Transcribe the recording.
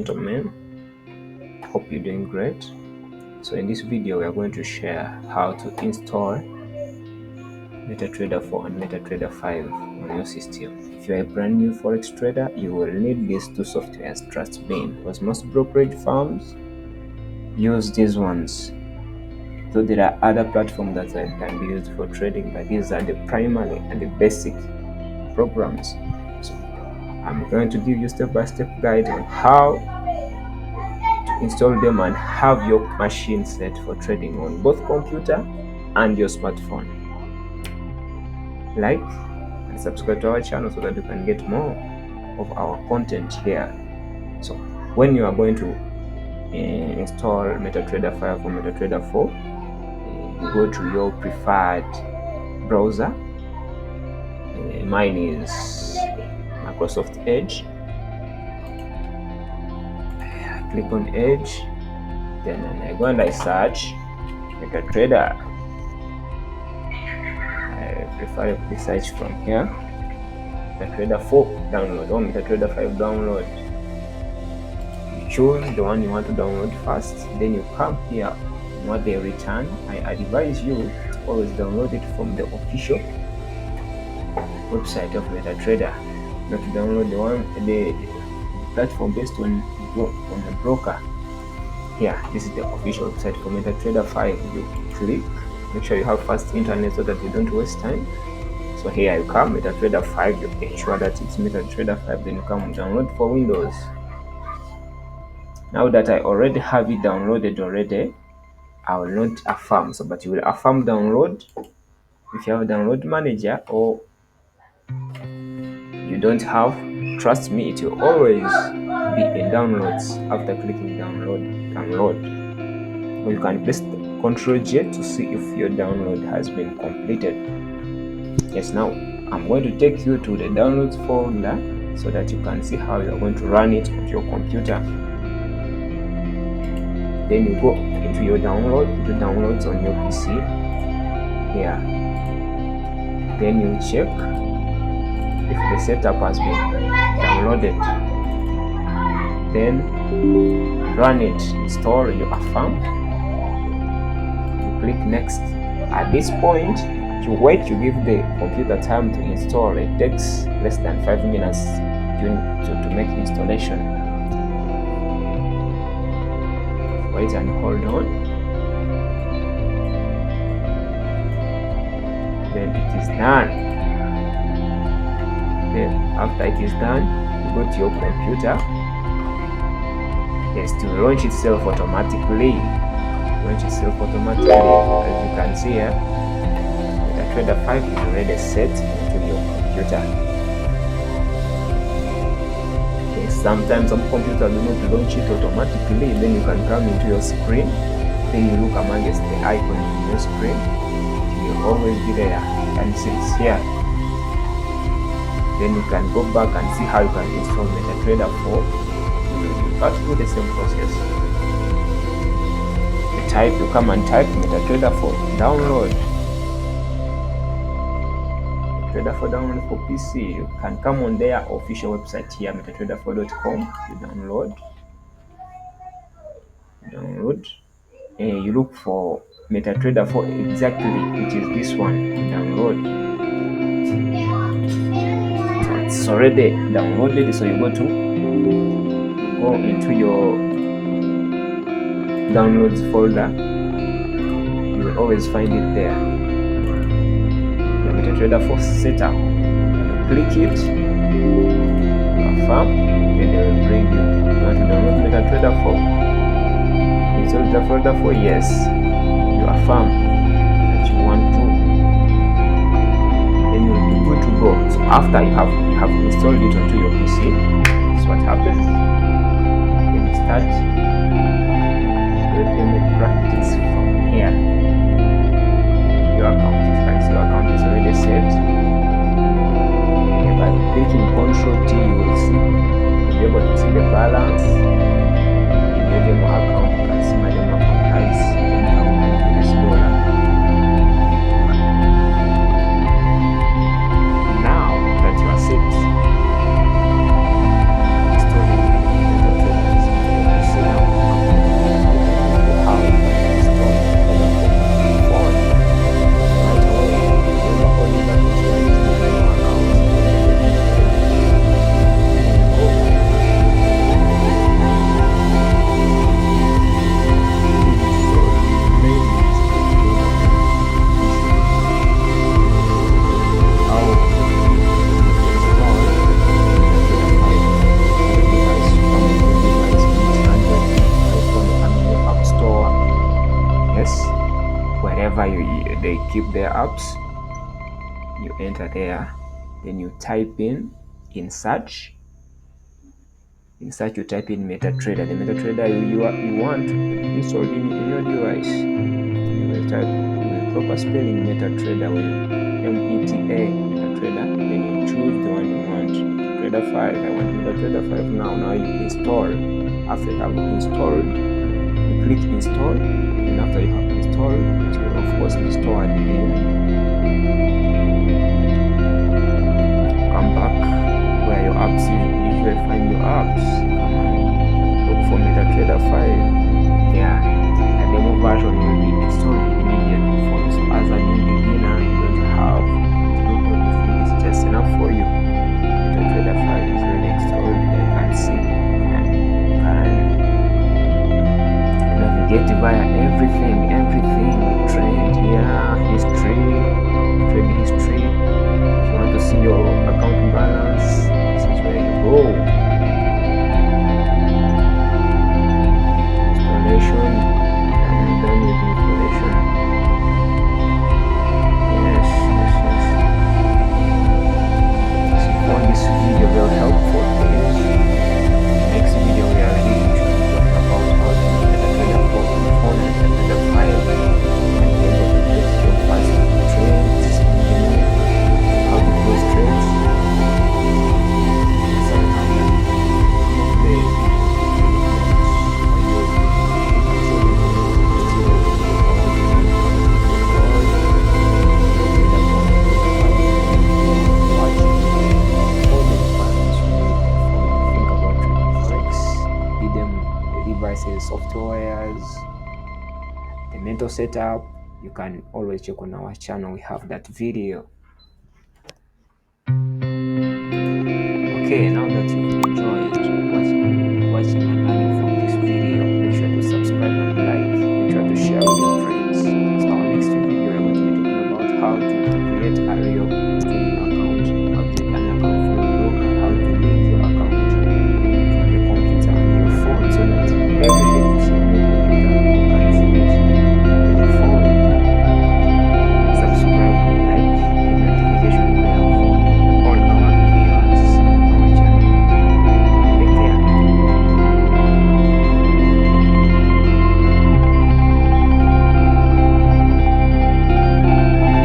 Gentlemen, hope you're doing great. So in this video we are going to share how to install MetaTrader 4 and MetaTrader 5 on your system. If you're a brand new forex trader, you will need these two softwares, trust me, because most brokerage firms use these ones. So there are other platforms that can be used for trading, but these are the primary and the basic programs. So I'm going to give you step-by-step guide on how install them and have your machine set for trading on both computer and your smartphone. Like and subscribe to our channel so that you can get more of our content here. So when you are going to install MetaTrader 5 or MetaTrader 4, you go to your preferred browser. Mine is Microsoft Edge. I click on Edge, then I go and I search MetaTrader. I prefer to search from here. MetaTrader 4 download or MetaTrader 5 download. You choose the one you want to download first, then you come here. What they return, I advise you to always download it from the official website of MetaTrader, not to download the platform based on the broker. Here, this is the official website for MetaTrader 5. You click, make sure you have fast internet so that you don't waste time. So here you come, MetaTrader 5, you ensure that it's MetaTrader 5, then you come and download for Windows. Now that I already have it downloaded already, I will not affirm, but you will affirm download if you have a download manager, or you don't have. Trust me, it will always be in downloads after clicking download. Or you can press Ctrl J to see if your download has been completed. Yes, now I'm going to take you to the downloads folder so that you can see how you are going to run it on your computer. Then you go into your downloads on your PC here. Then you check if the setup has been downloaded. Then run it, install, you affirm. You click next. At this point, you wait, you give the computer time to install. It takes less than 5 minutes to make installation. Wait and hold on. Then it is done. Then after it is done, you go to your computer. Yes, to launch itself automatically. As you can see here, MetaTrader 5 is already set into your computer. Sometimes some computers do not launch it automatically. Then you can come into your screen, then you look amongst the icon in your screen. It will always be there, and see it's here. Then you can go back and see how you can install MetaTrader 4. You have to do the same process. You come and type MetaTrader 4 download. MetaTrader 4 download for PC. You can come on their official website here, metatrader4.com. You download. You look for MetaTrader 4 exactly, which is this one. Download. So it's already downloaded. So you go into your downloads folder. You will always find it there. MetaTrader 4 setup. Click it, affirm, then they will bring you. You want to download MetaTrader 4? Install MetaTrader 4, yes. You affirm that you want to. Then you will be good to go. So after you have installed it onto your PC, that's what happens. Then you start. Let them practice from here. Your account is already set. By clicking Ctrl T, you will see, you'll be able to see the balance in your demo account. You can see my demo account has $10,000. Now that you are set, installing MetaTrader wherever they keep their apps, you enter there, then you type in search. In search, you type in MetaTrader. The MetaTrader you want installed in your device. You will type with proper spelling MetaTrader with META MetaTrader. Then you choose the one you want. MetaTrader 5. I want MetaTrader 5 now. Now you install. After you have installed, you click install. And after you have installed, it will of course be stored in. Come back where your apps usually find your apps. Look for MetaTrader 5. Yeah, the demo version will be installed immediately for you. So as a new beginner, you don't have to do everything. It's just enough for you. MetaTrader 5 is already installed. You can see and navigate via everything, trade here, history, trade history. If you want to see your account balance, this is where you go. Installation, and I'm done with installation. Yes. So if you found this video very helpful, please. Next video we are ready to talk about how to MetaTrader 4 and MetaTrader 5 and then get your first trades, how to close trades. Devices, softwares, the mental setup, you can always check on our channel. We have that video. Okay, now